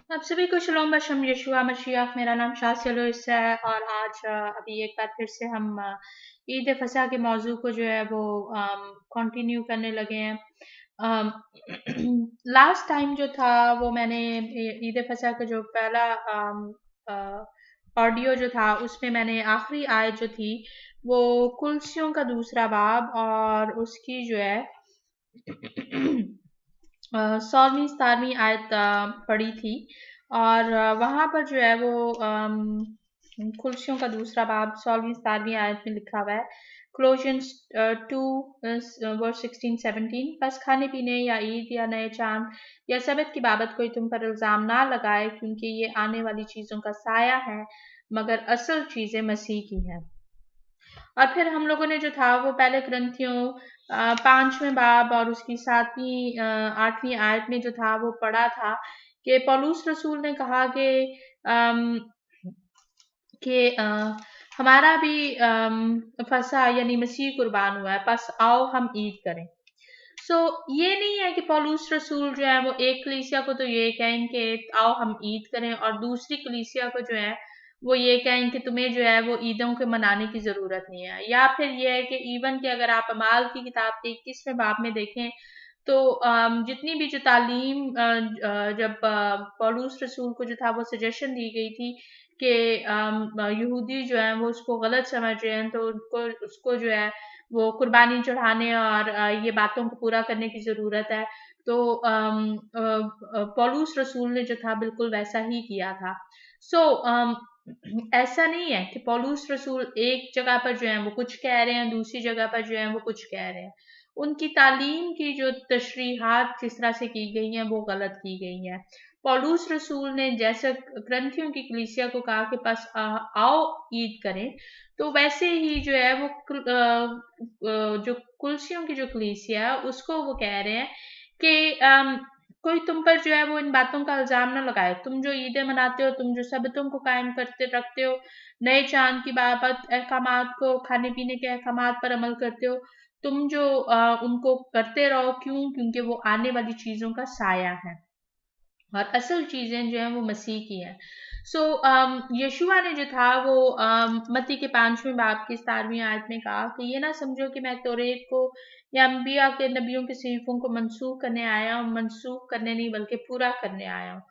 आप सभी को शलोम बशम यशुआ मशीह। मेरा नाम शाह लुइस है और आज अभी एक बार फिर से हम ईद फसा के मौजू को जो है वो कंटिन्यू करने लगे हैं। लास्ट टाइम जो था वो मैंने ईद फसा का जो पहला ऑडियो जो था उसमें मैंने आखिरी आयत जो थी वो कुल्सियों का दूसरा बाब और उसकी जो है 16वीं 17वीं आयत पढ़ी थी और वहाँ पर जो है वो खुलसियों का दूसरा बाब 16वीं 17वीं आयत में लिखा हुआ है। कोलोसियंस 2 वर्स 16-17। बस खाने पीने या ईद या नए चांद या सबत की बाबत कोई तुम पर इल्जाम ना लगाए, क्योंकि ये आने वाली चीजों का साया है, मगर असल चीजें मसीह की हैं। और फिर हम लोगों ने जो था वो पहले ग्रंथियों 5वें बाब और उसकी 7वीं 8वीं आयत में जो था वो पढ़ा था कि पौलुस रसूल ने कहा कि अम, हमारा भी फसा यानी मसीह कुर्बान हुआ है, बस आओ हम ईद करें। ये नहीं है कि पौलुस रसूल जो है वो एक कलीसिया को तो ये कहेंगे आओ हम ईद करें और दूसरी कलीसिया को जो है वो ये कहें कि तुम्हें जो है वो ईदों के मनाने की जरूरत नहीं है। या फिर ये है कि इवन कि अगर आप अमाल की किताब के 21वें बाब में देखें तो जितनी भी जो तालीम जब पौलुस रसूल को जो था वो सजेशन दी गई थी कि यहूदी जो है वो उसको गलत समझ रहे हैं, तो उनको उसको जो है वो कुर्बानी चढ़ाने और ये बातों को पूरा करने की जरूरत है। तो पौलुस रसूल ने जो था बिल्कुल वैसा ही किया था। सो ऐसा नहीं है कि पौलुस रसूल एक जगह पर जो है वो कुछ कह रहे हैं, दूसरी जगह पर जो है वो कुछ कह रहे हैं। उनकी तालीम की जो तशरीहात जिस तरह से की गई हैं वो गलत की गई हैं। पौलुस रसूल ने जैसे ग्रंथियों की कलीसिया को कहा कि बस आओ ईद करें, तो वैसे ही जो है वो जो कुलसियों की जो कलीसिया है उसको वो कह रहे हैं कि कोई तुम पर जो है वो इन बातों का इल्जाम ना लगाए। तुम जो ईदें मनाते हो, तुम जो सबतों को कायम करते रखते हो, नए चांद की बाबत अहकामात को, खाने पीने के अहकामात पर अमल करते हो, तुम जो उनको करते रहो। क्यों? क्योंकि वो आने वाली चीजों का साया है और असल चीजें जो है वो मसीह की हैं। यशुआ ने जो था वो मत्ती के 5वें बाब की 17वीं आयत में कहा कि ये ना समझो कि मैं तौरेत को या अंबिया के नबियों के सहीफों को मनसूख करने आया हूँ। मनसूख करने नहीं बल्कि पूरा करने आया हूँ।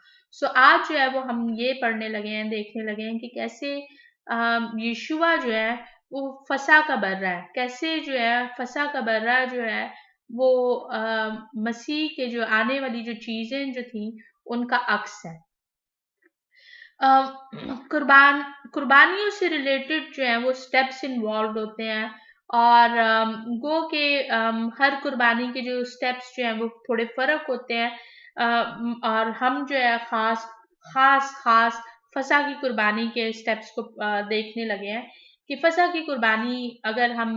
आज जो है वो हम ये पढ़ने लगे हैं, देखने लगे हैं कि कैसे यशुआ जो है वो फसा का बर्रा है। कैसे जो है फसा का बर्रा जो है वो मसीह के जो आने वाली जो चीजें जो थी उनका अक्स है। अ, कुर्बानियों से रिलेटेड जो है वो स्टेप्स इन्वॉल्व होते हैं और गो के हर कुर्बानी के जो स्टेप्स जो हैं वो थोड़े फर्क होते हैं। और हम जो है खास खास खास फसा की कुर्बानी के स्टेप्स को देखने लगे हैं कि फसा की कुर्बानी अगर हम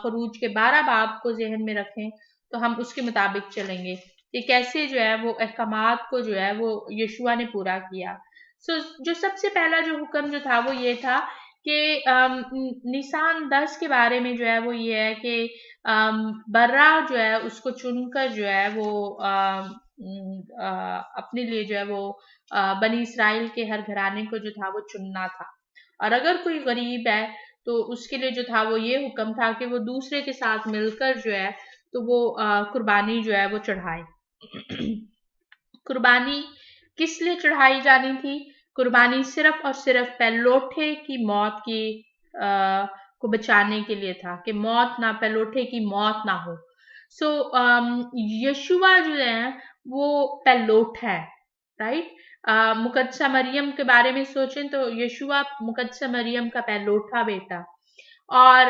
खरूज के 12 बाब को जहन में रखें तो हम उसके मुताबिक चलेंगे कि कैसे जो है वो अहकामात को जो है वो यशुआ ने पूरा किया। जो सबसे पहला जो हुक्म जो था वो ये था कि निसान 10 के बारे में जो है वो ये है कि बर्रा जो है उसको चुनकर जो है वो अपने लिए जो है वो बनी इसराइल के हर घराने को जो था वो चुनना था। और अगर कोई गरीब है तो उसके लिए जो था वो ये हुक्म था कि वो दूसरे के साथ मिलकर जो है तो वो कुर्बानी जो है वो चढ़ाए। कुर्बानी किस लिए चढ़ाई जानी थी? कुर्बानी सिर्फ और सिर्फ पैलोठे की मौत की को बचाने के लिए था कि मौत ना पैलोठे की मौत ना हो। यशुआ जो है वो पैलोठ है, राइट। मुकद्दसा मरियम के बारे में सोचें तो यशुआ मुकद्दसा मरियम का पैलोठा बेटा। और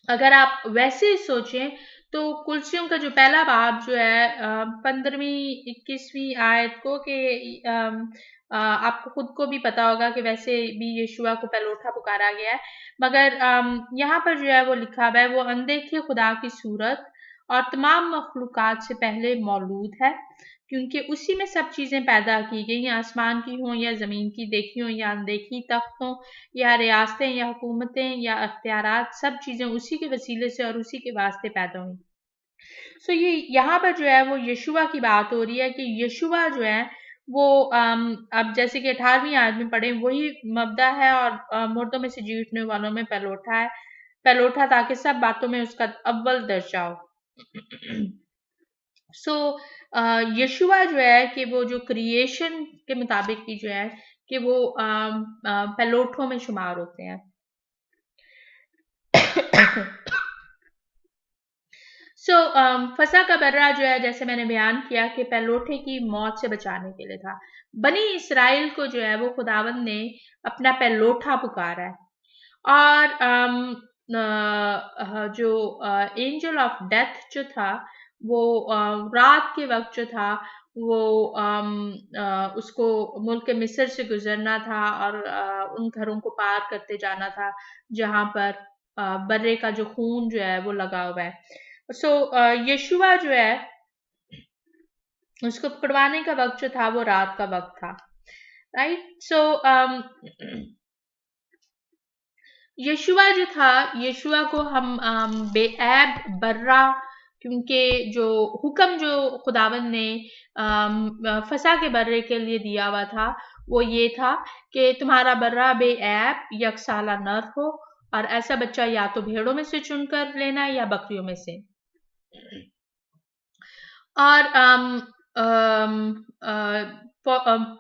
अगर आप वैसे ही सोचें तो कुलसियों का जो पहला बाब जो है 15वीं 21वीं आयत को कि आपको खुद को भी पता होगा कि वैसे भी यीशुआ को पैलोठा पुकारा गया है, मगर यहाँ पर जो है वो लिखा हुआ है वो अनदेखे खुदा की सूरत और तमाम मखलूकात से पहले मौजूद है, क्योंकि उसी में सब चीजें पैदा की गई, आसमान की हों या जमीन की, देखी हों या अनदेखी, तख्त हों या रियासतें या हुकूमतें या अख्तियारात, सब चीजें उसी के वसीले से और उसी के वास्ते पैदा हुई। ये यहाँ पर जो है वो यशुआ की बात हो रही है कि यशुआ जो है वो अब जैसे कि 18वीं आयत में पढ़े वही मबदा है, और मुर्दों में से जीतने वालों में पहलोठा है, पहलोठा ताकि सब बातों में उसका अव्वल दर्जा हो। सो यशुआ जो है कि वो जो क्रिएशन के मुताबिक भी जो है कि वो पहलोठों में शुमार होते हैं। फसा का बर्रा जो है, जैसे मैंने बयान किया कि पहलोठे की मौत से बचाने के लिए था। बनी इसराइल को जो है वो खुदावंद ने अपना पहलोठा पुकारा है, और जो एंजल ऑफ डेथ जो था वो रात के वक्त जो था वो उसको मुल्क मिस्र से गुजरना था, और उन घरों को पार करते जाना था जहां पर बर्रे का जो खून जो है वो लगा हुआ है। यशुआ जो है उसको पकड़वाने का वक्त जो था वो रात का वक्त था, राइट। यशुआ जो था, यशुआ को हम बेऐब बर्रा, क्योंकि जो हुक्म जो खुदावंद ने फसा के बर्रे के लिए दिया हुआ था वो ये था कि तुम्हारा बर्रा बेऐब यकसाला नर हो, और ऐसा बच्चा या तो भेड़ों में से चुनकर लेना या बकरियों में से। और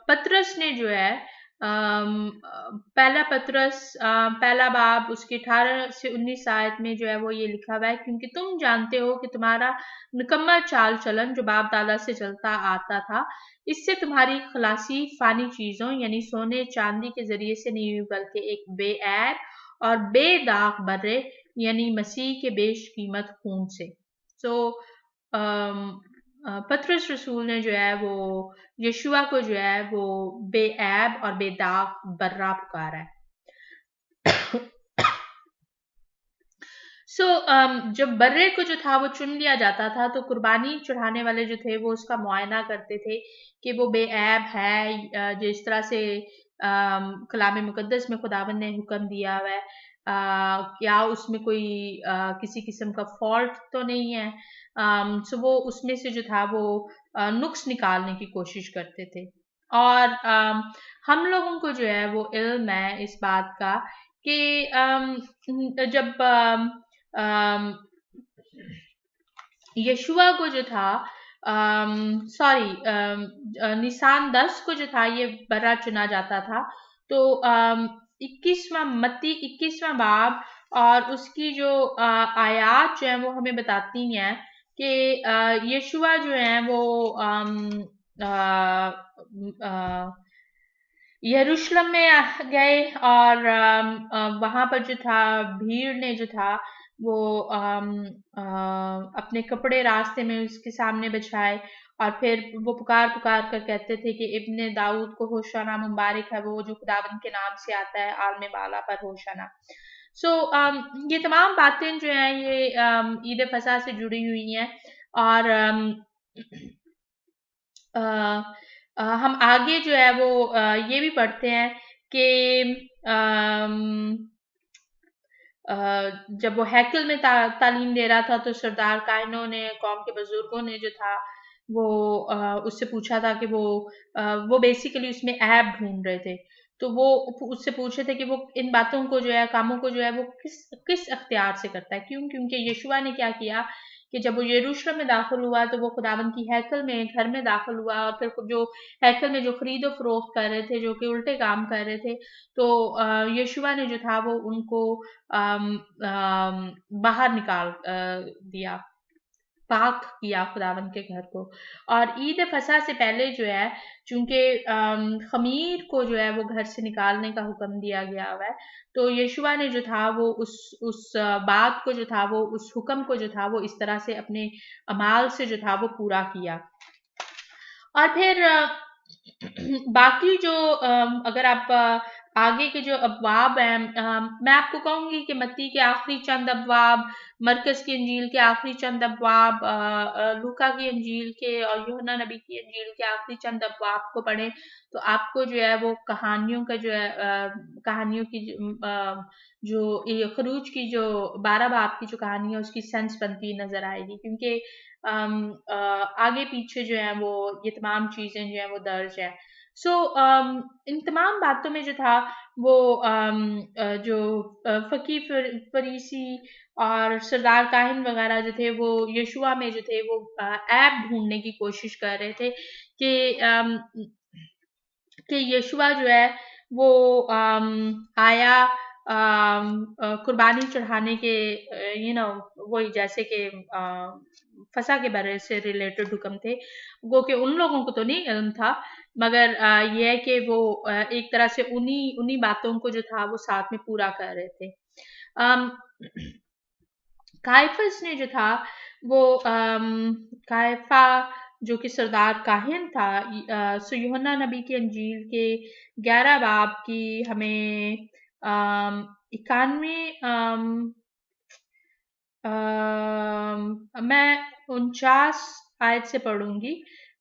पतरस ने जो है पहला पतरस पहला बाब उसकी 18 से 19 आयत में जो है वो ये लिखा हुआ है, क्योंकि तुम जानते हो कि तुम्हारा निकम्मा चाल चलन जो बाप दादा से चलता आता था, इससे तुम्हारी खलासी फानी चीजों यानी सोने चांदी के जरिए से नहीं हुई, बल्कि एक बेऐब और बेदाग बर्रे यानी मसीह के बेशकीमत खून से। पतरस रसूल ने जो है वो यशुआ को जो है वो बेऐब और बेदाग बर्रा पुकारा है। जब बर्रे को जो था वो चुन लिया जाता था तो कुर्बानी चढ़ाने वाले जो थे वो उसका मुआयना करते थे कि वो बेऐब है, जिस तरह से कलाम मुकद्दस में खुदावन ने हुक्म दिया हुआ है, क्या उसमें कोई किसी किस्म का फॉल्ट तो नहीं है। वो उसमें से जो था वो नुक्स निकालने की कोशिश करते थे। और हम लोगों को जो है वो इल्म है इस बात का कि जब यशुआ को जो था निसान 10 को जो था ये बर्रा चुना जाता था, तो 21वां बाब और उसकी जो आयात जो है वो हमें बताती हैं कि यशुआ जो है वो यरूशलेम में गए, और वहां पर जो था भीड़ ने जो था वो अपने कपड़े रास्ते में उसके सामने बिछाए, और फिर वो पुकार पुकार कर कहते थे कि इब्ने दाऊद को होशाना, मुबारक है वो जो खुदावंद के नाम से आता है, आलम बाला पर होशाना। ये तमाम बातें जो हैं ये ईद फसा से जुड़ी हुई हैं, और हम आगे जो है वो ये भी पढ़ते हैं कि जब वो हैकल में तालीम दे रहा था तो सरदार कायनों ने, कौम के बुजुर्गों ने जो था वो उससे पूछा था कि वो बेसिकली उसमें ऐब ढूंढ रहे थे, तो वो उससे पूछे थे कि वो इन बातों को जो है, कामों को जो है वो किस किस अख्तियार से करता है। क्योंकि यशुआ ने क्या किया कि जब वो यरूशलेम में दाखिल हुआ तो वो खुदावन की हैकल में घर में दाखिल हुआ, और फिर जो हैकल में जो खरीदो फरोख्त कर रहे थे, जो कि उल्टे काम कर रहे थे, तो यशुआ ने जो था वो उनको बाहर निकाल दिया, पाक किया खुदावन के घर को। और ईद फसा से पहले जो है, चूंकि खमीर को जो है वो घर से निकालने का हुक्म दिया गया हुआ है, तो यशुआ ने जो था वो उस बात को जो था वो उस हुक्म को जो था वो इस तरह से अपने अमाल से जो था वो पूरा किया। और फिर बाकी जो अगर आप आगे के जो अबवाब हैं, मैं आपको कहूंगी कि मत्ती के आखिरी चंद अबवाब, मरकज की अंजील के आखिरी चंद अबवाब, लूका की अंजील के और यूहन्ना नबी की अंजील के आखिरी चंद अबवाब को पढ़ें तो आपको जो है वो कहानियों का जो है कहानियों की जो ये खरूज की जो 12 बाब की जो कहानी है उसकी सेंस बनती नजर आएगी। क्योंकि आगे पीछे जो है वो ये तमाम चीजें जो है वो दर्ज है। सो इन तमाम बातों में जो था वो जो फकीर फरीसी और सरदार काहिन वगैरह जो थे वो यशुआ में जो थे वो ऐप ढूंढने की कोशिश कर रहे थे कि यशुआ जो है वो आया कुर्बानी चढ़ाने के वही जैसे कि फसा के बारे से रिलेटेड हुक्म थे वो कि उन लोगों को तो नहीं इल्म था, मगर यह है कि वो एक तरह से उन्हीं उन्हीं बातों को जो था वो साथ में पूरा कर रहे थे। अम, काइफस ने जो था वो काइफा जो कि सरदार काहिन था, सो यूहन्ना नबी की अंजील के 11 बाब की हमें 91 मैं 49 आयत से पढ़ूंगी।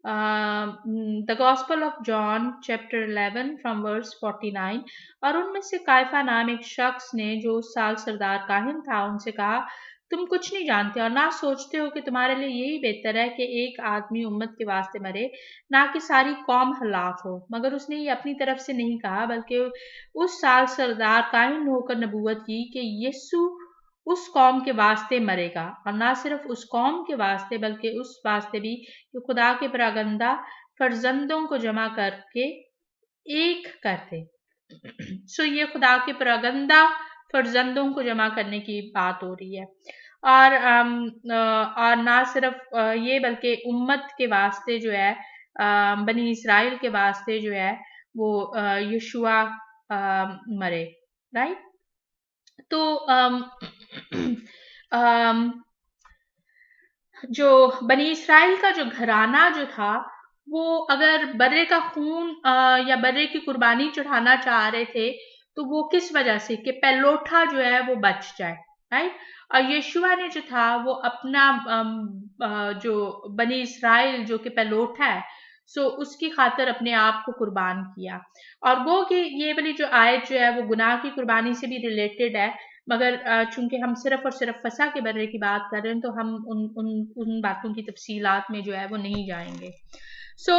The gospel of John chapter 11 from verse 49। और उनमें से कायफा नाम एक शख्स ने जो उस साल सरदार काहिन था उनसे कहा, तुम कुछ नहीं जानते और ना सोचते हो कि तुम्हारे लिए यही बेहतर है कि एक आदमी उम्मत के वास्ते मरे, ना कि सारी कौम हलाक हो। मगर उसने ये अपनी तरफ से नहीं कहा, बल्कि उस साल सरदार काहिन होकर नबूवत की कि यीशु उस कौम के वास्ते मरेगा, और ना सिर्फ उस कौम के वास्ते बल्कि उस वास्ते भी कि खुदा के परागंदा फर्जंदों को जमा करके एक करते। सो ये खुदा के परागंदा फर्जंदों को जमा करने की बात हो रही है। और ना सिर्फ ये बल्कि उम्मत के वास्ते जो है बनी इसराइल के वास्ते जो है वो यशुआ मरे, राइट। तो जो बनी इसराइल का जो घराना जो था वो अगर बर्रे का खून या बर्रे की कुर्बानी चढ़ाना चाह रहे थे तो वो किस वजह से कि पहलोठा जो है वो बच जाए, राइट। और यीशुआ ने जो था वो अपना जो बनी इसराइल जो कि पहलोठा है, सो उसकी खातिर अपने आप को कुर्बान किया। और वो कि ये वाली जो आयत जो है वो गुनाह की कुर्बानी से भी रिलेटेड है, मगर चूंकि हम सिर्फ और सिर्फ फसा के बर्रे की बात कर रहे हैं तो हम उन उन उन बातों की तफसीलात में जो है वो नहीं जाएंगे। सो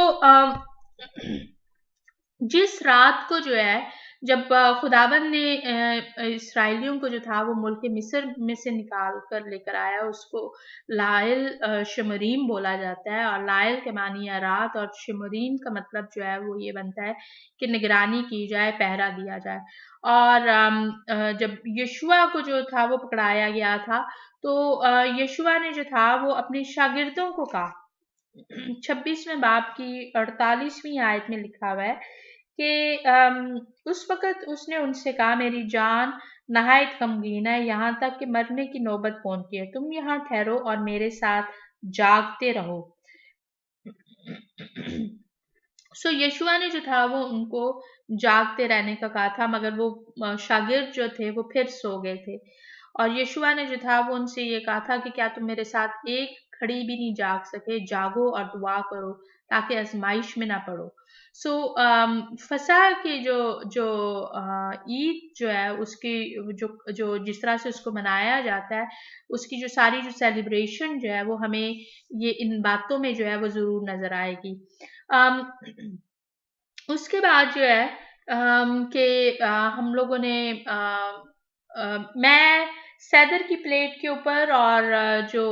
जिस रात को जो है जब खुदाबंद ने इसराइलियों को जो था वो मुल्क मिस्र में से निकाल कर लेकर आया, उसको लायल शमरीम बोला जाता है। और लायल के मानी है रात, और शमरीम का मतलब जो है वो ये बनता है कि निगरानी की जाए, पहरा दिया जाए। और जब यशुआ को जो था वो पकड़ाया गया था तो यशुआ ने जो था वो अपने शागिर्दों को कहा, 26वें बाब की 48वीं आयत में लिखा हुआ है कि उस वक़्त उसने उनसे कहा, मेरी जान नहायत गमगीन है, यहाँ तक कि मरने की नौबत पहुंची है। तुम यहाँ ठहरो और मेरे साथ जागते रहो। सो यशुआ ने जो था वो उनको जागते रहने का कहा था, मगर वो शागिर्द जो थे वो फिर सो गए थे। और यशुआ ने जो था वो उनसे ये कहा था कि क्या तुम मेरे साथ एक घड़ी भी नहीं जाग सके? जागो और दुआ करो ताकि आजमाइश में ना पड़ो। सो फसा की जो जो ईद जो है उसकी जो जो जिस तरह से उसको मनाया जाता है, उसकी जो सारी जो सेलिब्रेशन जो है वो हमें ये इन बातों में जो है वो जरूर नजर आएगी। उसके बाद जो है कि हम लोगों ने मैं सैदर की प्लेट के ऊपर और जो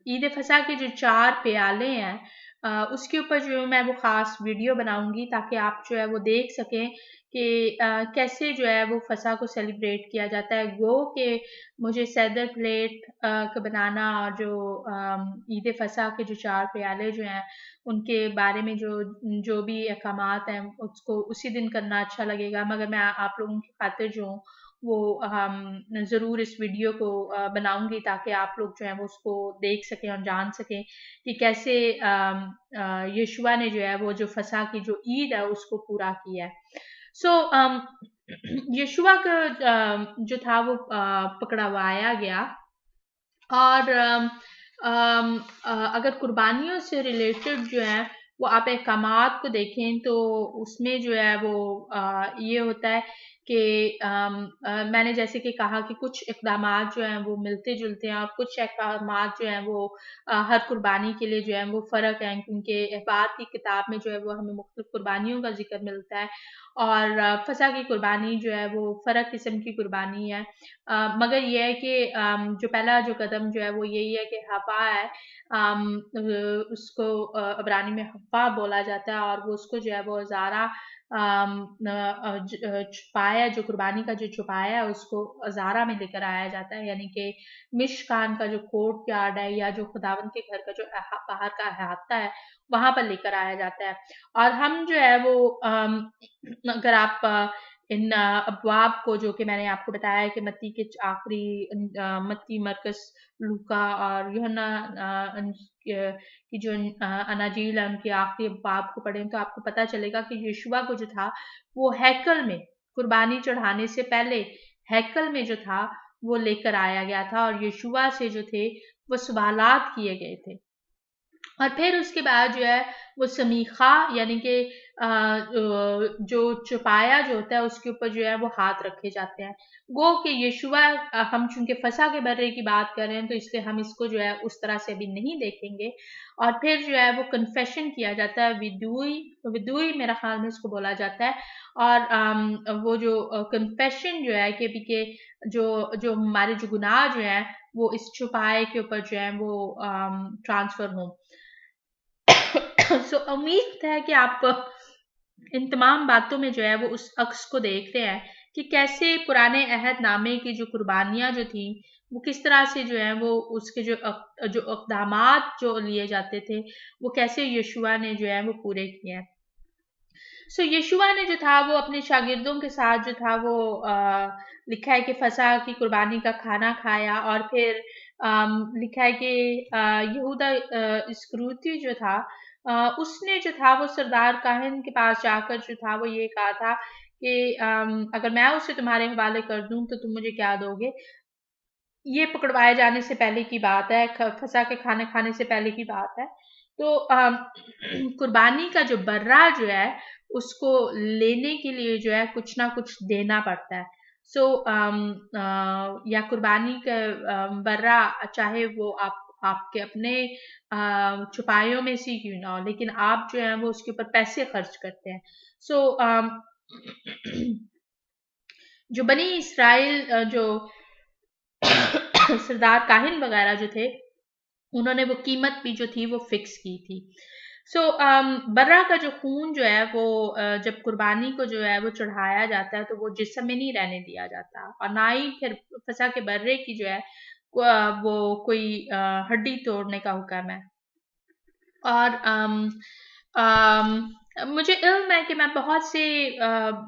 ईद फसा के जो 4 प्याले हैं उसके ऊपर जो है मैं वो ख़ास वीडियो बनाऊंगी ताकि आप जो है वो देख सकें कि कैसे जो है वो फसा को सेलिब्रेट किया जाता है। गो कि मुझे सैदर प्लेट का बनाना और जो ईद फसा के जो 4 प्याले जो हैं उनके बारे में जो जो भी अहकामात हैं उसको उसी दिन करना अच्छा लगेगा, मगर मैं आप लोगों की खातिर जो हूँ वो ज़रूर इस वीडियो को बनाऊंगी ताकि आप लोग जो है वो उसको देख सकें और जान सकें कि कैसे यीशुआ ने जो है वो जो फसा की जो ईद है उसको पूरा किया है। सो यीशुआ का जो था वो पकड़वाया गया। और अगर कुर्बानियों से रिलेटेड जो है वो आप अहकामात को देखें तो उसमें जो है वो ये होता है कि मैंने जैसे कि कहा कि कुछ इक़दामात जो हैं वो मिलते-जुलते हैं और कुछ इक़दामात जो हैं वो हर कुर्बानी के लिए जो है वो फ़र्क है, क्योंकि अहबार की किताब में जो है वो हमें मुख्तलिफ़ कुर्बानियों का ज़िक्र मिलता है और फ़सा की कुर्बानी जो है वो फ़र्क किस्म की कुर्बानी है। मगर ये है कि जो पहला जो कदम जो है वो यही है कि हव्वा है, उसको इब्रानी में हव्वा बोला जाता है और वो उसको जो है वो ज़ारा छुपाया, जो कुर्बानी का जो छुपाया है उसको ज़ारा में लेकर आया जाता है, यानी कि मिशकान का जो कोर्ट यार्ड है या जो खुदावंद के घर का जो बाहर का अहाता है वहां पर लेकर आया जाता है। और हम जो है वो अगर आप इन अबवाब को, जो कि मैंने आपको बताया है कि मत्ती के आखिरी मत्ती, मरकस, लूका और यूहन्ना की जो अनाजील है उनके आखिरी अबवाब को पढ़ें तो आपको पता चलेगा कि यीशुआ को जो था वो हैकल में कुर्बानी चढ़ाने से पहले हैकल में जो था वो लेकर आया गया था और यीशुआ से जो थे वो सवालात किए गए थे। और फिर उसके बाद जो है वो समीखा, यानी कि जो चौपाया जो होता है उसके ऊपर जो है वो हाथ रखे जाते हैं। गो कि यीशुआ, हम चूंकि फसा के बर्रे की बात कर रहे हैं तो इसलिए हम इसको जो है उस तरह से अभी नहीं देखेंगे। और फिर जो है वो कन्फेशन किया जाता है, विदुई विदुई मेरा ख्याल में इसको बोला जाता है। और वो जो कन्फेशन जो है कि जो जो हमारे जो गुनाह जो है वो इस छुपाए के ऊपर जो है वो ट्रांसफर हों। सो उम्मीद है कि आप इन तमाम बातों में जो है वो उस अक्स को देख रहे हैं कि कैसे पुराने अहदनामे की जो कुर्बानियां जो थी वो किस तरह से जो है वो उसके जो इक़दामात जो लिए जाते थे वो कैसे यीशुआ ने जो है वो पूरे किए हैं। सो यीशुआ ने जो था वो अपने शागिर्दों के साथ जो था वो लिखा है कि फसा की कुर्बानी का खाना खाया और फिर लिखा है कि यहूदा इस्करियोती जो था उसने जो था वो सरदार काहिन के पास जाकर जो था वो ये कहा था कि अगर मैं उसे तुम्हारे हवाले कर दूं तो तुम मुझे क्या दोगे। ये पकड़वाए जाने से पहले की बात है, फसा के खाने खाने से पहले की बात है। तो कुर्बानी का जो बर्रा जो है उसको लेने के लिए जो है कुछ ना कुछ देना पड़ता है। सो या कुर्बानी का बर्रा, चाहे वो आपके अपने छुपाइयों में से क्यों ना हो, लेकिन आप जो है वो उसके ऊपर पैसे खर्च करते हैं। सो जो बनी इसराइल जो सरदार काहिन वगैरह जो थे उन्होंने वो कीमत भी जो थी वो फिक्स की थी। सो बर्रा का जो खून जो है वो जब कुर्बानी को जो है वो चढ़ाया जाता है तो वो जिस्म में नहीं रहने दिया जाता और ना ही फिर फसा के बर्रे की जो है वो कोई हड्डी तोड़ने का हुक्म है। और मुझे इल्म है कि मैं बहुत से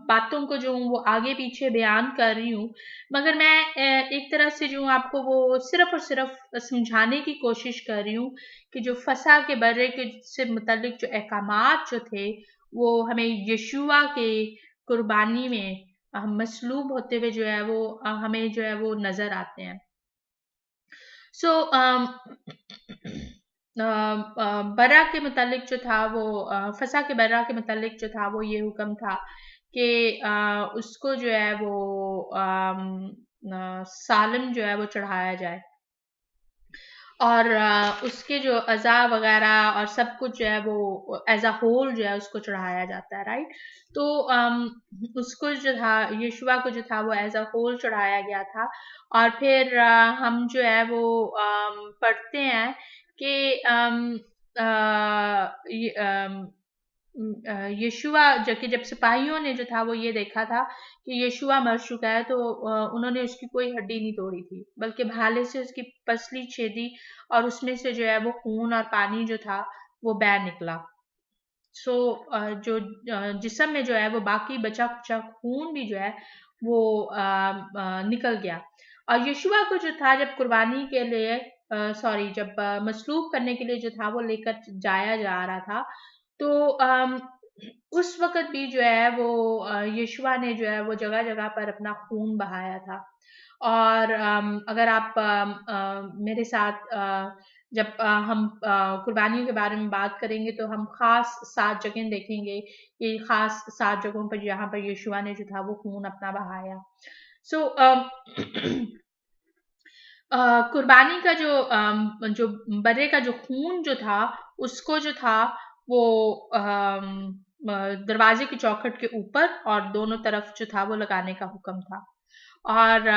बातों को जो हूँ वो आगे पीछे बयान कर रही हूँ, मगर मैं एक तरह से जो हूँ आपको वो सिर्फ और सिर्फ समझाने की कोशिश कर रही हूँ कि जो फसा के बर्रे के से मुतल्लिक जो अहकामात जो थे वो हमें यशुआ के कुर्बानी में मसलूब होते हुए जो है वो हमें जो है वो नजर आते हैं। सो बर्रा के मुतालिक जो था वो फसा के बर्रा के मुतालिक जो था वो ये हुक्म था कि उसको जो है वो सालन जो है वो चढ़ाया जाए और उसके जो अज़ा वगैरह और सब कुछ जो है वो एज अ होल जो है उसको चढ़ाया जाता है, राइट। तो उसको जो था यीशुआ को जो था वो एज अ होल चढ़ाया गया था। और फिर हम जो है वो पढ़ते हैं कि यीशुआ जब सिपाहियों ने जो था वो ये देखा था कि यीशुआ मर चुका है तो उन्होंने उसकी कोई हड्डी नहीं तोड़ी थी, बल्कि भाले से उसकी पसली छेदी और उसमें से जो है वो खून और पानी जो था वो बह निकला। सो जो जिस्म में जो है वो बाकी बचा कुचा खून भी जो है वो निकल गया। और यीशुआ को जो था जब कुर्बानी के लिए सॉरी जब मसलूब करने के लिए जो था वो लेकर जाया जा रहा था तो उस वक़्त भी जो है वो यीशुआ ने जो है वो जगह-जगह पर अपना खून बहाया था। और अगर आप मेरे साथ जब हम कुर्बानियों के बारे में बात करेंगे तो हम खास 7 जगह देखेंगे, ये खास 7 जगहों पर जहाँ पर यीशुआ ने जो था वो खून अपना बहाया। सो कुर्बानी का जो बर्रे का जो खून जो था, उसको जो था वो दरवाजे की चौखट के ऊपर और दोनों तरफ जो था वो लगाने का हुक्म था। और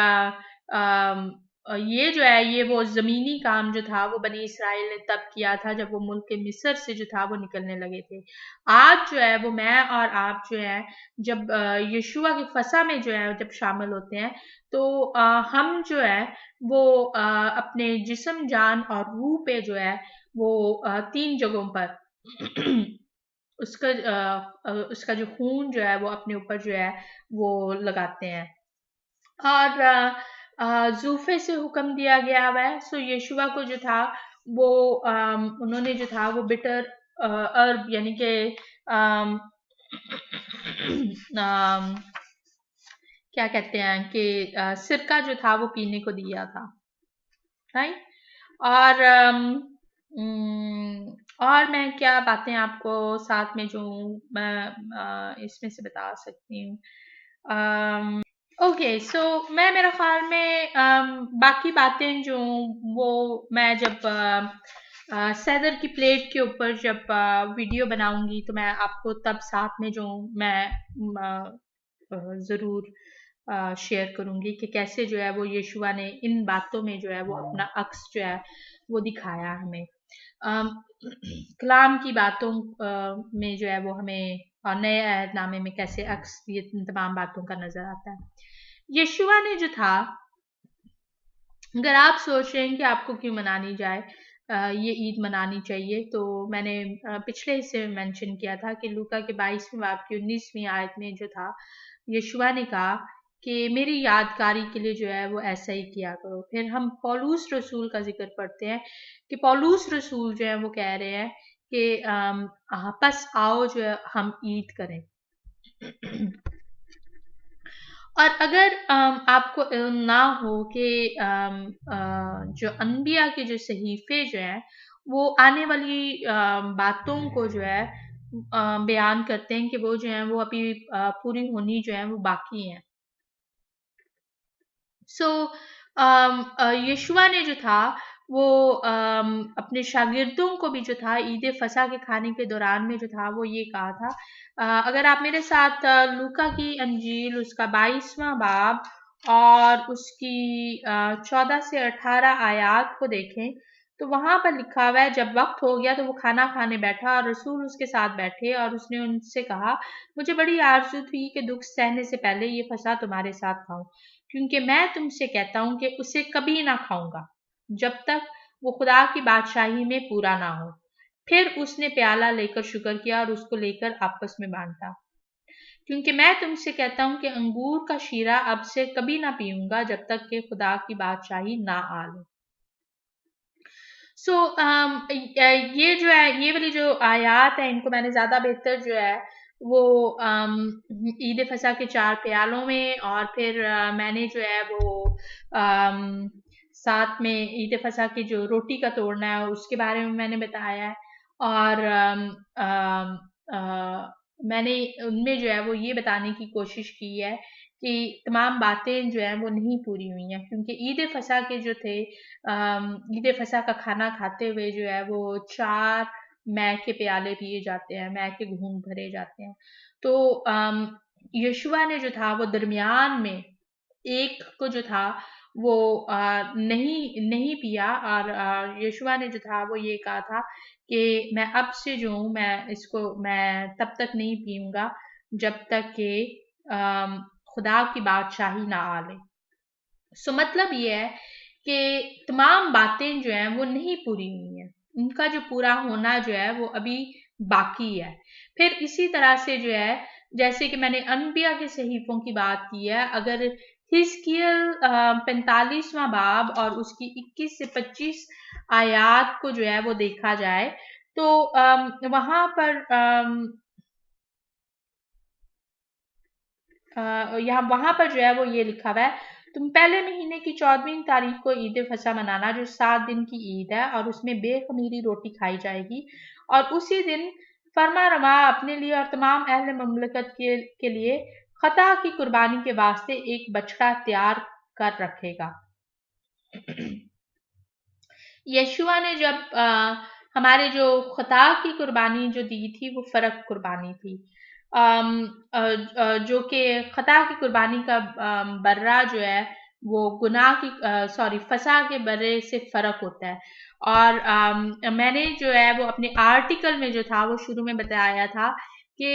ये जो है ये वो ज़मीनी काम जो था वो बनी इसराइल ने तब किया था जब वो मुल्क मिस्र से जो था वो निकलने लगे थे। आज जो है वो मैं और आप जो है जब यीशुआ की फसा में जो है जब शामिल होते हैं तो हम जो है वो अपने जिस्म, जान और रूह पे जो है वो 3 जगहों पर उसका जो खून जो है वो अपने ऊपर जो है वो लगाते हैं। और जूफे से हुक्म दिया गया हुआ है। सो यीशुआ को जो था वो उन्होंने जो था वो बिटर अर्ब यानी कि अम, अम, क्या कहते हैं कि सिरका जो था वो पीने को दिया था, राइट। और और मैं क्या बातें आपको साथ में जो मैं इसमें से बता सकती हूँ। ओके, सो मैं मेरा ख्याल में बाकी बातें जो वो मैं जब सैदर की प्लेट के ऊपर जब वीडियो बनाऊंगी तो मैं आपको तब साथ में जो मैं ज़रूर शेयर करूंगी कि कैसे जो है वो यीशुआ ने इन बातों में जो है वो अपना अक्स जो है वो दिखाया हमें। अम, कलाम की बातों में जो है वो हमें और नए अहदनामे में कैसे अक्स ये तमाम बातों का नजर आता है। यीशुआ ने जो था, अगर आप सोच रहे हैं कि आपको क्यों मनानी जाए, ये ईद मनानी चाहिए, तो मैंने पिछले हिस्से में मेंशन किया था कि लूका के 22वें बाब की 19वीं आयत में जो था यीशुआ ने कहा कि मेरी यादगारी के लिए जो है वो ऐसा ही किया करो। फिर हम पौलुस रसूल का जिक्र पढ़ते हैं कि पौलुस रसूल जो है वो कह रहे हैं कि आपस आओ जो है हम ईद करें। और अगर आपको इल्म ना हो कि जो अनबिया के जो सहीफे जो हैं वो आने वाली बातों को जो है बयान करते हैं कि वो जो है वो अभी पूरी होनी जो है वो बाकी हैं। सो यीशुआ ने जो था वो अपने शागिर्दों को भी जो था ईद फसा के खाने के दौरान में जो था वो ये कहा था। अगर आप मेरे साथ लूका की अंजील उसका 22वां बाब और उसकी 14 से 18 आयात को देखें तो वहां पर लिखा हुआ है, जब वक्त हो गया तो वो खाना खाने बैठा और रसूल उसके साथ बैठे और उसने उनसे कहा, मुझे बड़ी आरज़ू थी कि दुख सहने से पहले ये फसा तुम्हारे साथ खाऊं, क्योंकि मैं तुमसे कहता हूं कि उसे कभी ना खाऊंगा जब तक वो खुदा की बादशाही में पूरा ना हो। फिर उसने प्याला लेकर शुक्र किया और उसको लेकर आपस में बांटा, क्योंकि मैं तुमसे कहता हूं कि अंगूर का शीरा अब से कभी ना पीऊंगा जब तक कि खुदा की बादशाही ना आ ले। सो ये जो है ये वाली जो आयात है इनको मैंने ज्यादा बेहतर जो है वो ईद फसा के 4 प्यालों में और फिर मैंने जो है वो साथ में ईद फसा की जो रोटी का तोड़ना है उसके बारे में मैंने बताया है। और मैंने उनमें जो है वो ये बताने की कोशिश की है कि तमाम बातें जो हैं वो नहीं पूरी हुई हैं, क्योंकि ईद फसा के जो थे ईद फसा का खाना खाते हुए जो है वो 4 मैं के प्याले पिए जाते हैं, मैं के घूंट भरे जाते हैं। तो यीशुआ ने जो था वो दरमियान में एक को जो था वो नहीं नहीं पिया और यीशुआ ने जो था वो ये कहा था कि मैं अब से जो हूँ मैं तब तक नहीं पीऊंगा जब तक कि खुदा की बादशाही ना आ ले। सो मतलब ये है कि तमाम बातें जो हैं वो नहीं पूरी हुई हैं, उनका जो पूरा होना जो है वो अभी बाकी है। फिर इसी तरह से जो है जैसे कि मैंने अनबिया के सहीफों की बात की है, अगर हिजकियल 45वां बाब और उसकी 21 से 25 आयात को जो है वो देखा जाए तो वहां पर यहाँ वहां पर जो है वो ये लिखा हुआ है, तुम पहले महीने की 14वीं तारीख को ईद फसा मनाना, जो 7 दिन की ईद है, और उसमें बेखमीरी रोटी खाई जाएगी। और उसी दिन फरमा रवा अपने लिए और तमाम अहले ममलकत के लिए खता की कुर्बानी के वास्ते एक बछड़ा तैयार कर रखेगा। यशुआ ने जब हमारे जो खता की कुर्बानी जो दी थी वो फर्क कुर्बानी थी, जो कि खता की कुर्बानी का बर्रा जो है वो गुनाह की फसा के बर्रे से फर्क होता है। और मैंने जो है वो अपने आर्टिकल में जो था वो शुरू में बताया था कि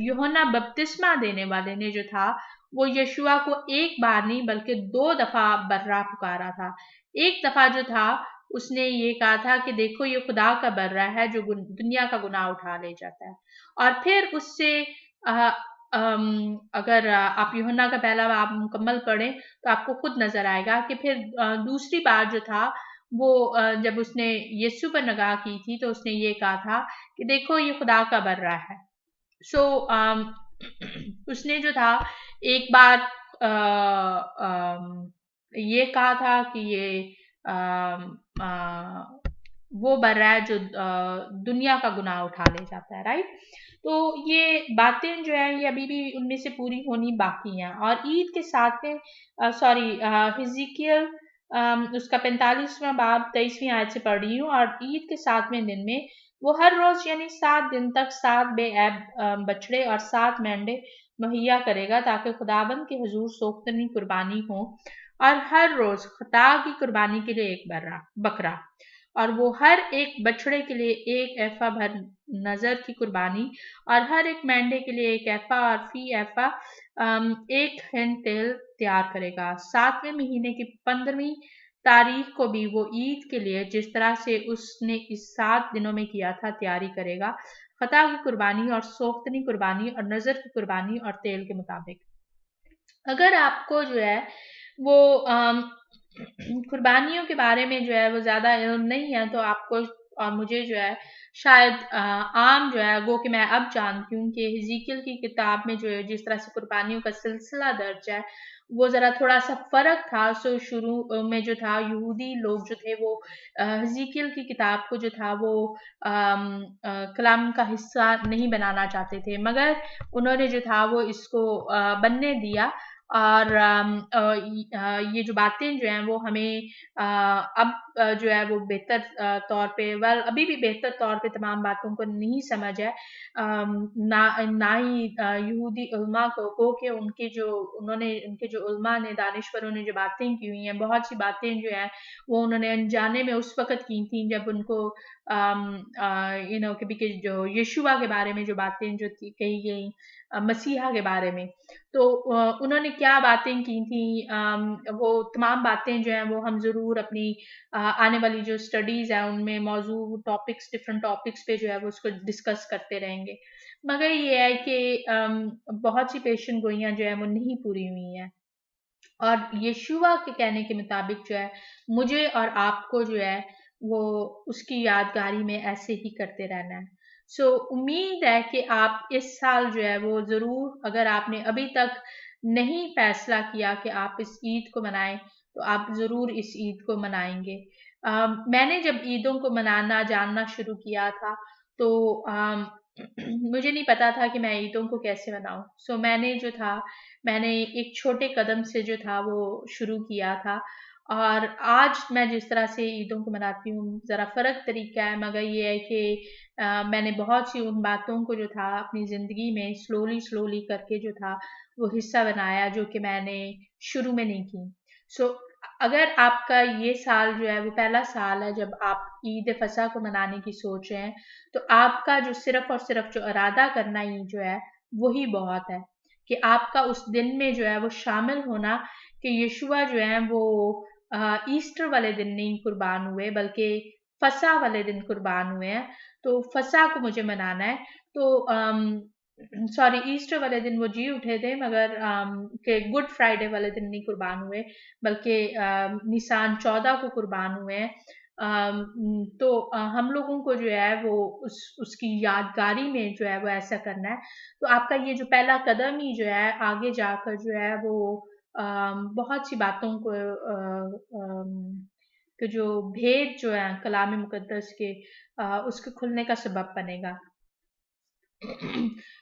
यूहन्ना बपतिस्मा देने वाले ने जो था वो यशुआ को एक बार नहीं बल्कि 2 दफा बर्रा पुकारा था। एक दफा जो था उसने ये कहा था कि देखो ये खुदा का बर्रा है जो दुनिया का गुनाह उठा ले जाता है। और फिर उससे अगर आप यूहन्ना का पहला बाब मुकम्मल पढ़ें तो आपको खुद नजर आएगा कि फिर दूसरी बार जो था वो जब उसने यीशु पर निगाह की थी तो उसने ये कहा था कि देखो ये खुदा का बर्रा है। सो उसने जो था एक बार ये कहा था कि ये वो बर्रा है जो दुनिया का गुनाह उठा ले जाता है, राइट। तो ये बातें जो है ये अभी भी उनमें से पूरी होनी बाकी हैं। और ईद के साथ में हिजकिय्याह उसका 45वां बाब 23वीं आयत से पढ़ रही हूँ। और ईद के 7वें दिन में वो हर रोज यानी 7 दिन तक 7 बेऐब बछड़े और 7 मेंढे मुहैया करेगा ताकि खुदाबंद के हुजूर सोख्तनी कुर्बानी हो। और हर रोज खता की कुर्बानी के लिए एक बकरा, और वो हर एक बछड़े के लिए एक एफा भर नजर की कुर्बानी, और हर एक मेंढे के लिए एक एफा, और फी एफा एक हिन तेल तैयार करेगा। 7वें महीने की 15वीं तारीख को भी वो ईद के लिए जिस तरह से उसने इस 7 दिनों में किया था तैयारी करेगा, खता की कुर्बानी और सोख्तनी कुर्बानी और नजर की कुर्बानी और तेल के मुताबिक। अगर आपको जो है वो कुर्बानियों के बारे में जो है वो ज्यादा इल्म नहीं है तो आपको और मुझे जो है शायद आम जो है वो कि मैं अब जानती हूँ कि हिजकिय्याह की किताब में जो है जिस तरह से कुर्बानियों का सिलसिला दर्ज है वो जरा थोड़ा सा फर्क था। सो शुरू में जो था यहूदी लोग जो थे वो हिजकिय्याह की किताब को जो था वो कलाम का हिस्सा नहीं बनाना चाहते थे, मगर उन्होंने जो था वो इसको बनने दिया। और ये जो बातें जो हैं वो हमें अब जो है वो बेहतर तौर पे अभी भी बेहतर तौर पे तमाम बातों को नहीं समझ है। ना ही यहूदी उलमा को कि उनके जो उलमा ने दानिश्वरों ने जो बातें की हुई हैं, बहुत सी बातें जो हैं वो उन्होंने अनजाने में उस वक़्त की थी जब उनको कभी के जो यीशुआ के बारे में जो बातें जो थी कही गई मसीहा के बारे में, तो उन्होंने क्या बातें की थी, वो तमाम बातें जो हैं वो हम ज़रूर अपनी आने वाली जो स्टडीज़ हैं उनमें मौजू टॉपिक्स डिफरेंट टॉपिक्स पे जो है वो उसको डिस्कस करते रहेंगे। मगर ये है कि बहुत सी पेशन गोइयाँ जो है वो नहीं पूरी हुई हैं। और यीशुआ के कहने के मुताबिक जो है मुझे और आपको जो है वो उसकी यादगारी में ऐसे ही करते रहना है। सो उम्मीद है कि आप इस साल जो है वो ज़रूर, अगर आपने अभी तक नहीं फैसला किया कि आप इस ईद को मनाएं तो आप ज़रूर इस ईद को मनाएंगे। मैंने जब ईदों को मनाना जानना शुरू किया था तो मुझे नहीं पता था कि मैं ईदों को कैसे मनाऊं। सो मैंने एक छोटे कदम से जो था वो शुरू किया था। और आज मैं जिस तरह से ईदों को मनाती हूँ ज़रा फ़र्क तरीका है, मगर ये है कि मैंने बहुत सी उन बातों को जो था अपनी ज़िंदगी में स्लोली स्लोली करके जो था वो हिस्सा बनाया जो कि मैंने शुरू में नहीं की। सो अगर आपका ये साल जो है वो पहला साल है जब आप ईद फसा को मनाने की सोच रहे हैं तो आपका जो सिर्फ और सिर्फ जो इरादा करना ही जो है वही बहुत है कि आपका उस दिन में जो है वो शामिल होना कि यीशुआ जो है वो ईस्टर वाले दिन नहीं कुर्बान हुए बल्कि फसा वाले दिन कुर्बान हुए हैं। तो फसा को मुझे मनाना है। तो सॉरी, ईस्टर वाले दिन वो जी उठे थे मगर के गुड फ्राइडे वाले दिन नहीं कुर्बान हुए बल्कि निसान 14 को कुर्बान हुए हैं। तो हम लोगों को जो है वो उसकी यादगारी में जो है वो ऐसा करना है। तो आपका ये जो पहला कदम ही जो है आगे जाकर जो है वो बहुत सी बातों को कि जो भेद जो है कलाम मुकद्दस के उसके खुलने का सबब बनेगा।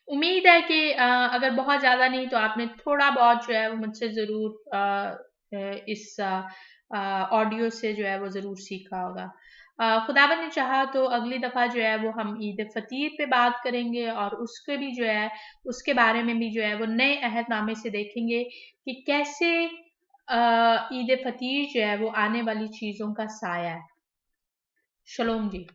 उम्मीद है कि अगर बहुत ज़्यादा नहीं तो आपने थोड़ा बहुत जो है वो मुझसे ज़रूर इस ऑडियो से जो है वो ज़रूर सीखा होगा। खुदावन ने चाहा तो अगली दफ़ा जो है वो हम ईद फ़तीर पे बात करेंगे और उसके भी जो है उसके बारे में भी जो है वो नए अहदनामे से देखेंगे कि कैसे ईद फ़तीर जो है वो आने वाली चीज़ों का साया है। शलोम जी।